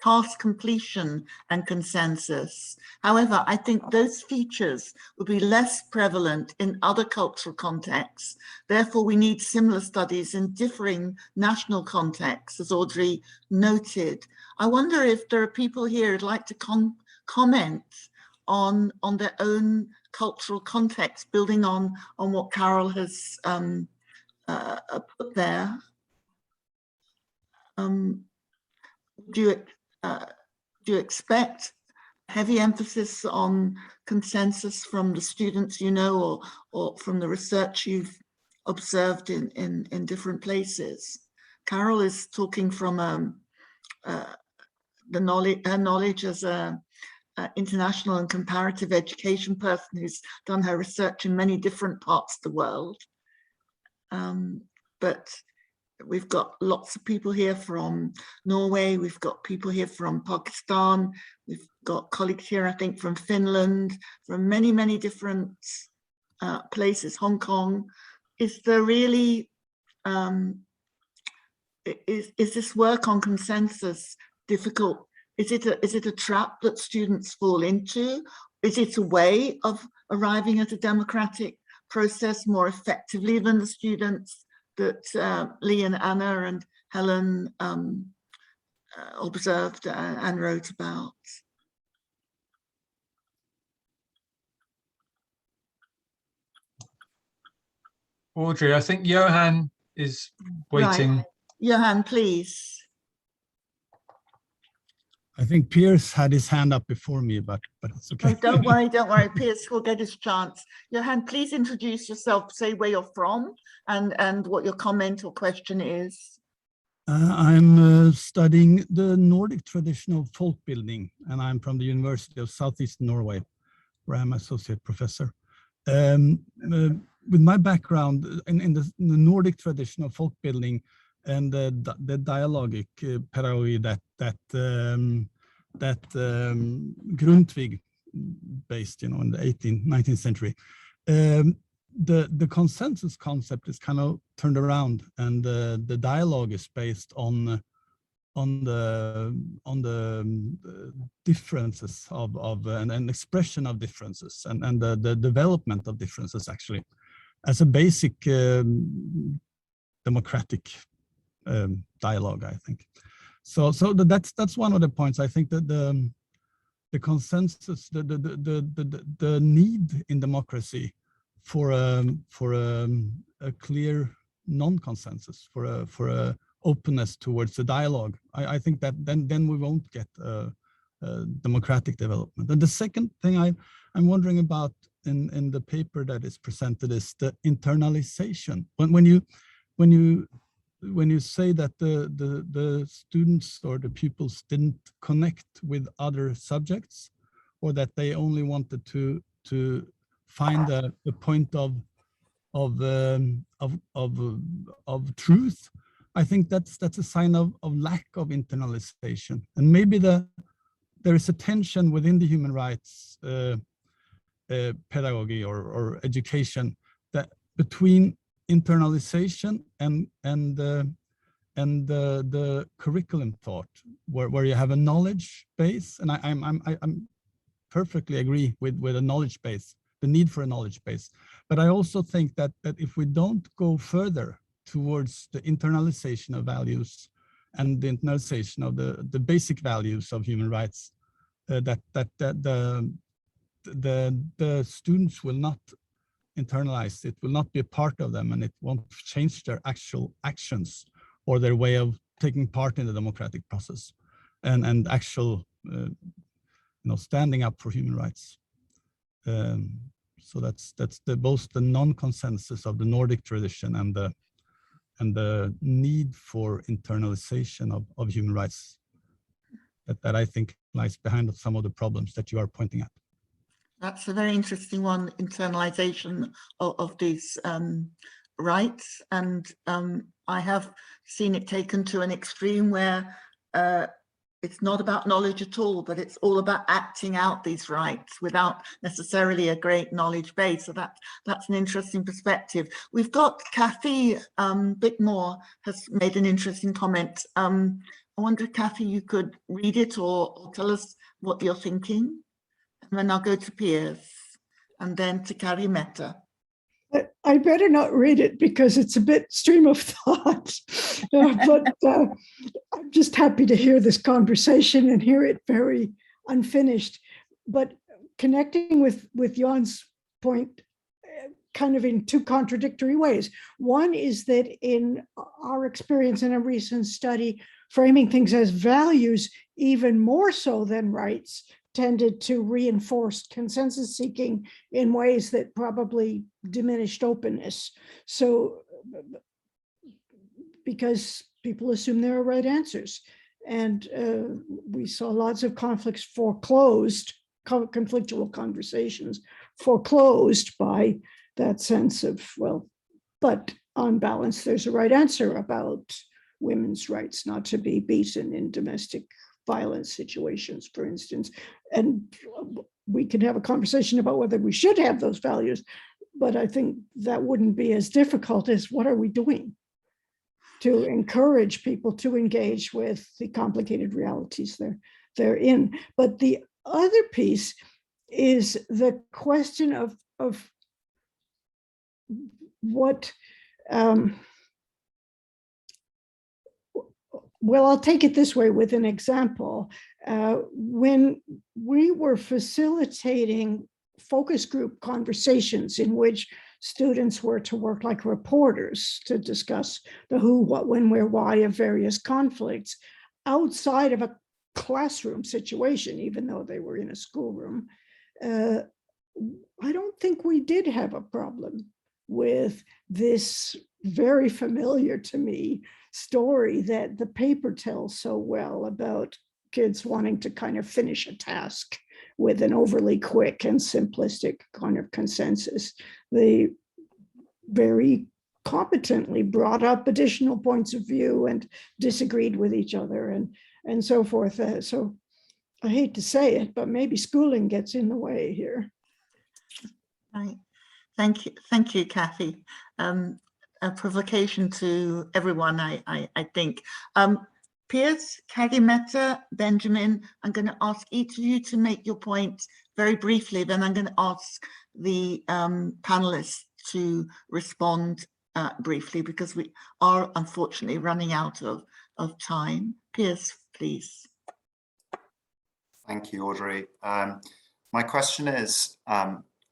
task completion and consensus. However, I think those features will be less prevalent in other cultural contexts. Therefore, we need similar studies in differing national contexts, as Audrey noted. I wonder if there are people here who'd like to comment on their own cultural context, building on what Carol has put there. Do you expect heavy emphasis on consensus from the students you know, or from the research you've observed in different places? Carol is talking from her knowledge as a international and comparative education person who's done her research in many different parts of the world. But we've got lots of people here from Norway, we've got people here from Pakistan, we've got colleagues here, I think, from Finland, from many, many different places, Hong Kong. Is there really, is this work on consensus difficult Is it a trap that students fall into? Is it a way of arriving at a democratic process more effectively than the students that Lee and Anna and Helen observed and wrote about? Audrey, I think Johan is waiting. Right. Johan, please. I think Piers had his hand up before me, but it's okay. Oh, don't worry. Piers will get his chance. Johan, please introduce yourself, say where you're from and what your comment or question is. I'm studying the Nordic traditional folk building, and I'm from the University of Southeast Norway, where I'm associate professor. With my background in the Nordic traditional folk building and the dialogic pedagogy that Grundtvig based, in the 19th century, the consensus concept is kind of turned around, and the dialogue is based on the differences of an expression of differences and the development of differences, actually, as a basic democratic dialogue, I think. So that's one of the points. I think that the consensus, the need in democracy for a clear non-consensus, for a openness towards the dialogue. I think that then we won't get democratic development. And the second thing I'm wondering about in the paper that is presented is the internalization. When you say that the students or the pupils didn't connect with other subjects, or that they only wanted to find a point of truth, I think that's a sign of lack of internalization. And maybe there is a tension within the human rights pedagogy or education that between internalization and the curriculum thought, where you have a knowledge base, and I'm perfectly agree with a knowledge base, the need for a knowledge base. But I also think that if we don't go further towards the internalization of values and the internalization of the basic values of human rights, that the students will not internalize, it will not be a part of them, and it won't change their actual actions or their way of taking part in the democratic process and actual standing up for human rights. So that's both the non-consensus of the Nordic tradition and the need for internalization of human rights that I think lies behind some of the problems that you are pointing at. That's a very interesting one, internalization of these rights. And I have seen it taken to an extreme where it's not about knowledge at all, but it's all about acting out these rights without necessarily a great knowledge base. So that's an interesting perspective. We've got Kathy Bickmore has made an interesting comment. I wonder if Kathy, you could read it or tell us what you're thinking. And then I'll go to Piers and then to Kari Mehta. I better not read it because it's a bit stream of thought, but I'm just happy to hear this conversation and hear it very unfinished. But connecting with Jan's point, kind of in two contradictory ways. One is that in our experience in a recent study, framing things as values, even more so than rights, tended to reinforce consensus seeking in ways that probably diminished openness. So, because people assume there are right answers. And we saw lots of conflicts foreclosed, conflictual conversations foreclosed by that sense of, well, but on balance, there's a right answer about women's rights not to be beaten in domestic violence situations, for instance. And we can have a conversation about whether we should have those values, but I think that wouldn't be as difficult as what are we doing to encourage people to engage with the complicated realities there. they're in. But the other piece is the question of what, well, I'll take it this way with an example. When we were facilitating focus group conversations in which students were to work like reporters to discuss the who, what, when, where, why of various conflicts outside of a classroom situation, even though they were in a schoolroom, I don't think we did have a problem with this very familiar to me story that the paper tells so well about kids wanting to kind of finish a task with an overly quick and simplistic kind of consensus. They very competently brought up additional points of view and disagreed with each other and so forth. So I hate to say it, but maybe schooling gets in the way here. Right. Thank you, Kathy. A provocation to everyone, I think. Piers, Kalimeta, Benjamin, I'm going to ask each of you to make your point very briefly, then I'm going to ask the panelists to respond briefly because we are unfortunately running out of time. Piers, please. Thank you, Audrey. My question is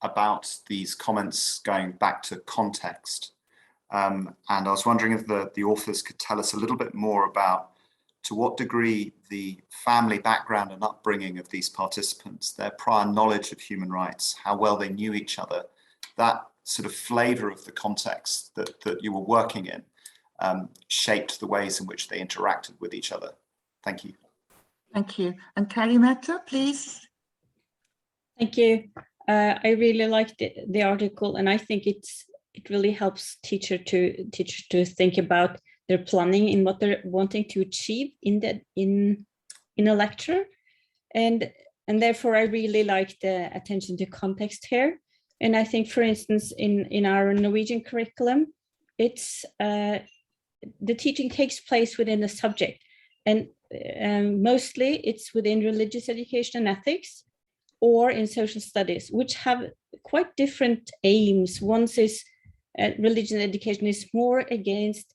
about these comments going back to context. And I was wondering if the authors could tell us a little bit more about to what degree the family background and upbringing of these participants, their prior knowledge of human rights, how well they knew each other, that sort of flavor of the context that you were working in shaped the ways in which they interacted with each other. Thank you. Thank you. And Kalimeta, please. Thank you. I really liked the article, and I think it really helps teachers to think about their planning in what they're wanting to achieve in a lecture, and therefore I really like the attention to context here. And I think, for instance, in our Norwegian curriculum, it's the teaching takes place within the subject, and mostly it's within religious education and ethics, or in social studies, which have quite different aims. One is religion education is more against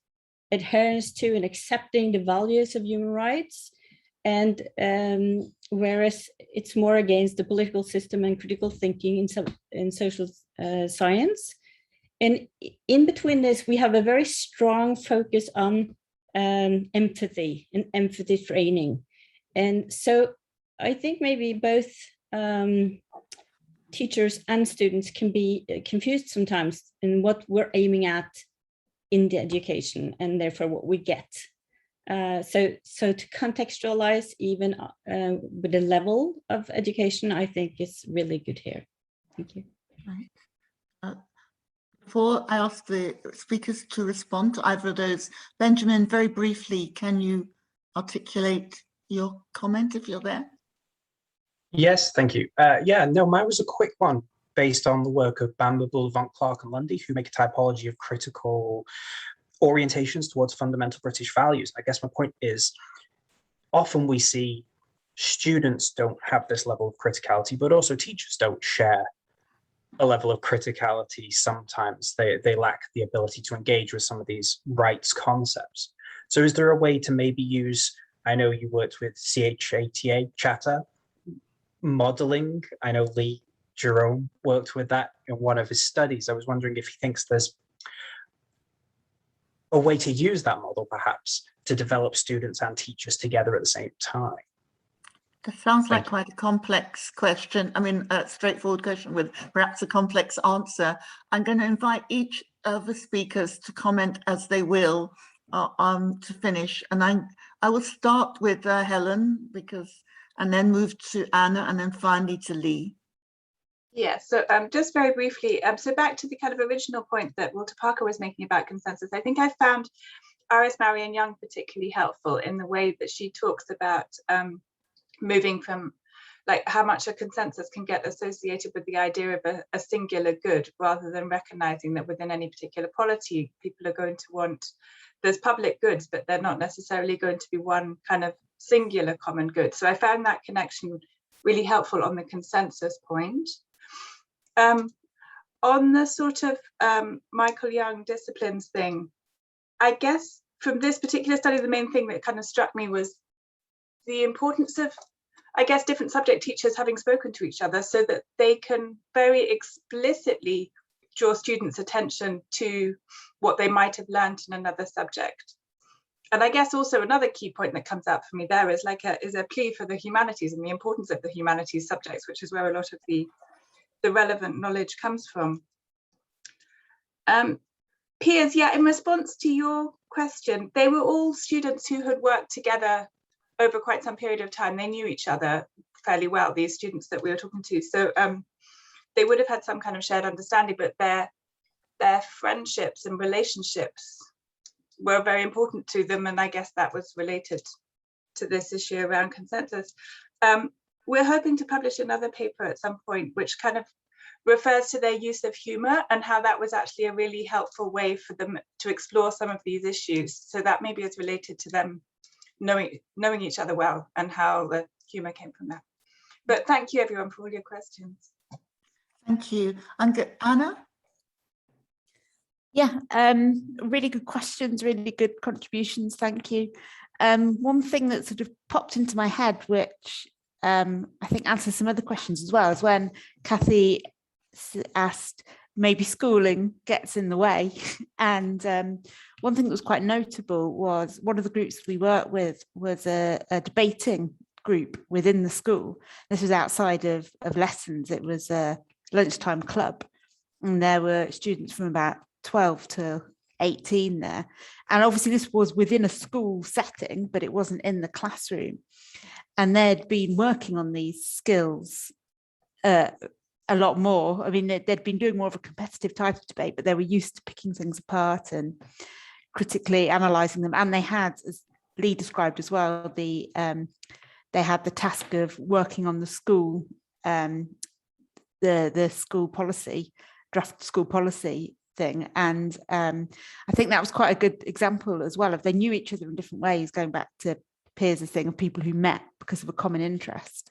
adherence to and accepting the values of human rights, and whereas it's more against the political system and critical thinking in social science. And in between this, we have a very strong focus on empathy and empathy training. And so I think maybe both teachers and students can be confused sometimes in what we're aiming at in the education, and therefore what we get. So to contextualize even with the level of education, I think is really good here. Thank you. Right. Before I ask the speakers to respond to either of those, Benjamin, very briefly, can you articulate your comment if you're there? Yes, thank you. Yeah, no, mine was a quick one based on the work of Bamber, Bullivant, Clark and Lundy, who make a typology of critical orientations towards fundamental British values. I guess my point is, often we see students don't have this level of criticality, but also teachers don't share a level of criticality. Sometimes they lack the ability to engage with some of these rights concepts. So is there a way to maybe use, I know you worked with CHATA, Chatter, modeling. I know Jerome worked with that in one of his studies. I was wondering if he thinks there's a way to use that model, perhaps, to develop students and teachers together at the same time. That sounds like quite a complex question. I mean, a straightforward question with perhaps a complex answer. I'm going to invite each of the speakers to comment as they will to finish. And I will start with Helen, and then move to Anna, and then finally to Lee. Yeah, so just very briefly, so back to the kind of original point that Walter Parker was making about consensus, I think I found Iris Marion Young particularly helpful in the way that she talks about moving from like how much a consensus can get associated with the idea of a singular good, rather than recognizing that within any particular polity, people are going to want, there's public goods, but they're not necessarily going to be one kind of singular common good. So I found that connection really helpful on the consensus point. On the sort of Michael Young disciplines thing, I guess from this particular study, the main thing that kind of struck me was the importance of, I guess, different subject teachers having spoken to each other so that they can very explicitly draw students' attention to what they might have learned in another subject. And I guess also another key point that comes out for me there is is a plea for the humanities and the importance of the humanities subjects, which is where a lot of the relevant knowledge comes from. Piers, yeah, in response to your question, they were all students who had worked together over quite some period of time. They knew each other fairly well, these students that we were talking to. So they would have had some kind of shared understanding, but their friendships and relationships were very important to them. And I guess that was related to this issue around consensus. We're hoping to publish another paper at some point, which kind of refers to their use of humor and how that was actually a really helpful way for them to explore some of these issues. So that maybe is related to them knowing each other well and how the humor came from that. But thank you everyone for all your questions. Thank you. And Anna? Yeah, really good questions, really good contributions. Thank you. One thing that sort of popped into my head, which I think answers some other questions as well, is when Kathy asked, maybe schooling gets in the way. And one thing that was quite notable was one of the groups we worked with was a debating group within the school. This was outside of lessons. It was a lunchtime club. And there were students from about 12 to 18 there. And obviously this was within a school setting, but it wasn't in the classroom. And they'd been working on these skills a lot more. I mean, they'd been doing more of a competitive type of debate, but they were used to picking things apart and critically analysing them. And they had, as Lee described as well, they had the task of working on the school, the school policy, draft school policy thing. And I think that was quite a good example as well of they knew each other in different ways, going back to Piers' thing of people who met because of a common interest.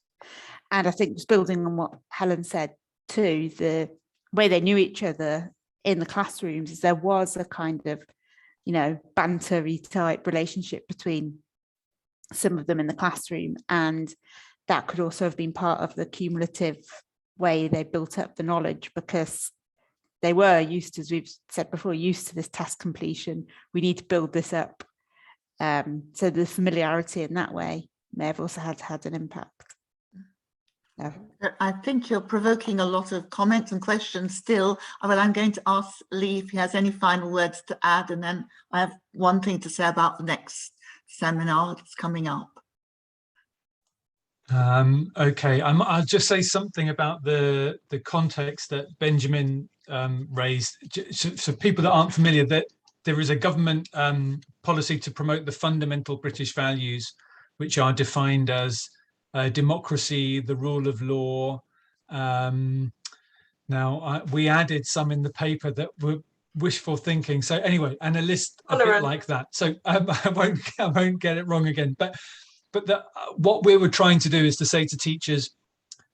And I think just building on what Helen said too, the way they knew each other in the classrooms is there was a kind of, you know, bantery type relationship between some of them in the classroom. And that could also have been part of the cumulative way they built up the knowledge, because they were used to, as we've said before, used to this task completion. We need to build this up. So the familiarity in that way may have also had an impact. No. I think you're provoking a lot of comments and questions still. Well, I'm going to ask Lee if he has any final words to add, and then I have one thing to say about the next seminar that's coming up. Okay, I'll just say something about the context that Benjamin raised. So people that aren't familiar, that there is a government policy to promote the fundamental British values, which are defined as democracy, the rule of law. Now, we added some in the paper that were wishful thinking. So anyway, and a list a bit like that. So I won't get it wrong again. But what we were trying to do is to say to teachers,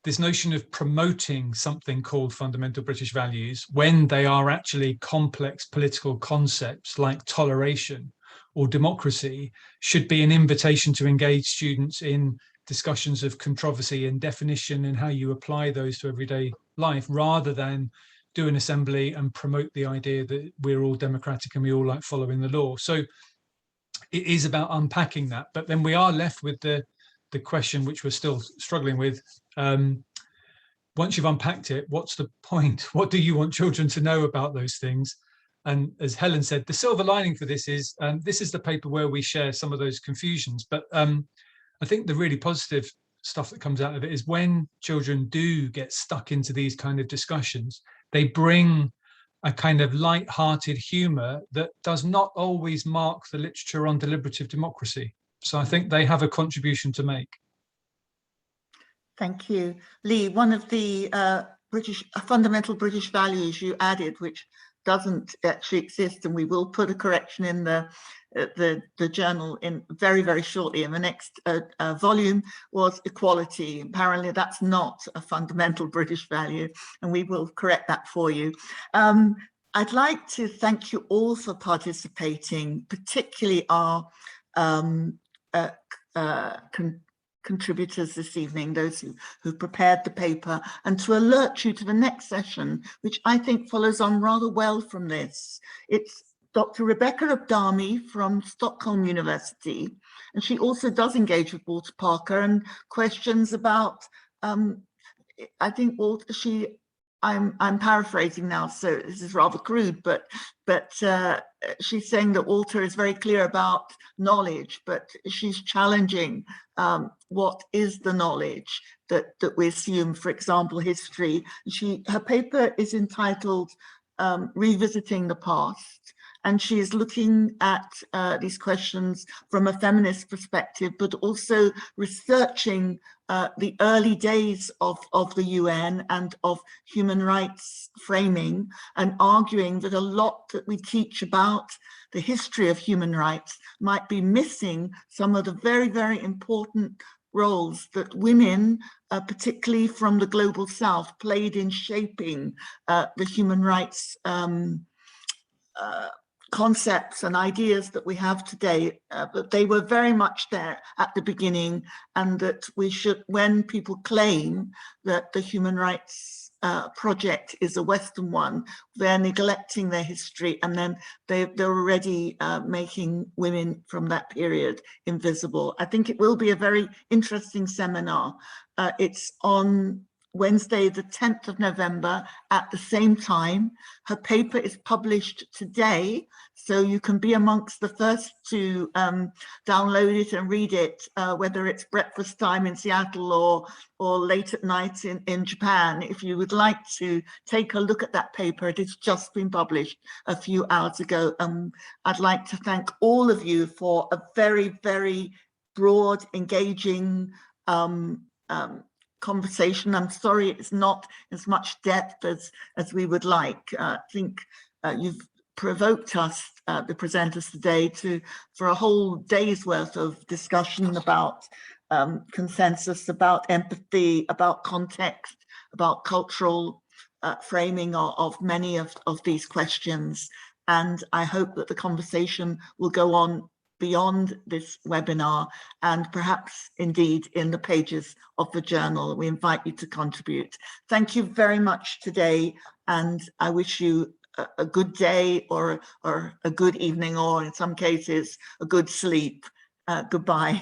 this notion of promoting something called fundamental British values when they are actually complex political concepts like toleration or democracy should be an invitation to engage students in discussions of controversy and definition and how you apply those to everyday life, rather than do an assembly and promote the idea that we're all democratic and we all like following the law. So it is about unpacking that, but then we are left with the question, which we're still struggling with. Once you've unpacked it, what's the point? What do you want children to know about those things? And as Helen said, the silver lining for this is the paper where we share some of those confusions. But I think the really positive stuff that comes out of it is when children do get stuck into these kind of discussions, they bring a kind of light-hearted humour that does not always mark the literature on deliberative democracy. So I think they have a contribution to make. Thank you. Lee, one of the fundamental British values you added, which doesn't actually exist, and we will put a correction in the journal in very shortly. And the next volume was equality. Apparently that's not a fundamental British value, and we will correct that for you. I'd like to thank you all for participating, particularly our contributors this evening, those who prepared the paper, and to alert you to the next session, which I think follows on rather well from this. It's Dr. Rebecca Abdami from Stockholm University, and she also does engage with Walter Parker and questions about, I think Walter, I'm paraphrasing now, so this is rather crude, but she's saying that Walter is very clear about knowledge, but she's challenging what is the knowledge that we assume, for example, history. Her paper is entitled Revisiting the Past, and she is looking at these questions from a feminist perspective, but also researching the early days of the UN and of human rights framing, and arguing that a lot that we teach about the history of human rights might be missing some of the very important roles that women, particularly from the global south, played in shaping the human rights concepts and ideas that we have today, but they were very much there at the beginning, and that we should, when people claim that the human rights project is a Western one, they're neglecting their history, and then they're already making women from that period invisible. I think it will be a very interesting seminar. It's on Wednesday, the 10th of November at the same time. Her paper is published today, so you can be amongst the first to download it and read it, whether it's breakfast time in Seattle or late at night in Japan. If you would like to take a look at that paper, it has just been published a few hours ago. I'd like to thank all of you for a very broad, engaging conversation. I'm sorry it's not as much depth as we would like. I think you've provoked us, the presenters today, for a whole day's worth of discussion about consensus, about empathy, about context, about cultural framing of many of these questions. And I hope that the conversation will go on beyond this webinar, and perhaps indeed in the pages of the journal. We invite you to contribute. Thank you very much today, and I wish you a good day or a good evening, or in some cases a good sleep. Goodbye.